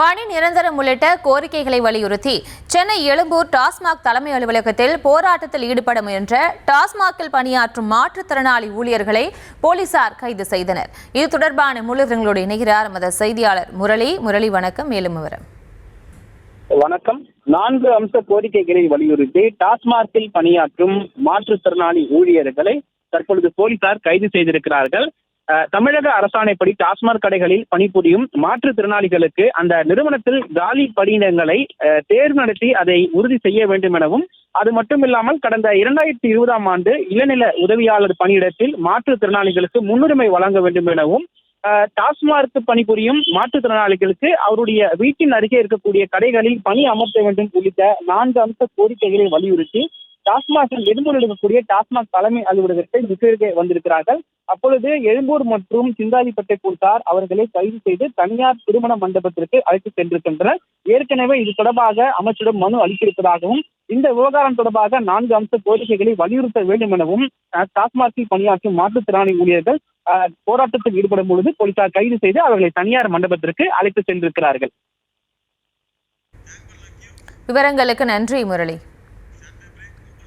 பணி நிரந்தரம் உள்ளிட்ட கோரிக்கைகளை வலியுறுத்தி சென்னை எழும்பூர் டாஸ்மாக் தலைமை அலுவலகத்தில் போராட்டத்தில் ஈடுபட முயன்ற டாஸ்மாகில் பணியாற்றும் மாற்றுத்திறனாளி ஊழியர்களை போலீசார் கைது செய்தனர். இது தொடர்பான முழு விவரங்களோடு இணைகிறார் எமது செய்தியாளர் முரளி. முரளி, வணக்கம். மேலும் விவரம். வணக்கம். 4 அம்ச கோரிக்கைகளை வலியுறுத்தி டாஸ்மாகில் பணியாற்றும் மாற்றுத்திறனாளி ஊழியர்களை தற்பொழுது போலீசார் கைது செய்திருக்கிறார்கள். தமிழக அரசாணைப்படி டாஸ்மாக் கடைகளில் பணிபுரியும் மாற்றுத்திறனாளிகளுக்கு அந்த நிறுவனத்தில் காலி பணியிடங்களை தேர்வு நடத்தி அதை உறுதி செய்ய வேண்டும் எனவும், அது மட்டுமில்லாமல் கடந்த 2020ஆம் ஆண்டு இளநில உதவியாளர் பணியிடத்தில் மாற்றுத்திறனாளிகளுக்கு முன்னுரிமை வழங்க வேண்டும் எனவும், டாஸ்மாக் பணிபுரியும் மாற்றுத்திறனாளிகளுக்கு அவருடைய வீட்டின் அருகே இருக்கக்கூடிய கடைகளில் பணி அமர்த்த வேண்டும் உள்ளிட்ட 4 அம்ச கோரிக்கைகளை வலியுறுத்தி டாஸ்மாகில் எழும்பூரில் இருக்கக்கூடிய டாஸ்மாக் தலைமை அலுவலகத்தை முற்றுகை வந்திருக்கிறார்கள். அப்பொழுது எழும்பூர் மற்றும் சிந்தாதிப்பட்டை போலீசார் அவர்களை கைது செய்து தனியார் திருமண மண்டபத்திற்கு அழைத்து சென்றிருக்கின்றனர். ஏற்கனவே இது தொடர்பாக அமைச்சரிடம் மனு அளித்திருப்பதாகவும், இந்த விவகாரம் தொடர்பாக 4 அம்ச கோரிக்கைகளை வலியுறுத்த வேண்டும் எனவும் டாஸ்மாகில் பணியாற்றும் மாற்றுத்திறனாளி ஊழியர்கள் போராட்டத்தில் ஈடுபடும் பொழுது போலீசார் கைது செய்து அவர்களை தனியார் மண்டபத்திற்கு அழைத்து சென்றிருக்கிறார்கள். விவரங்களுக்கு நன்றி முரளி.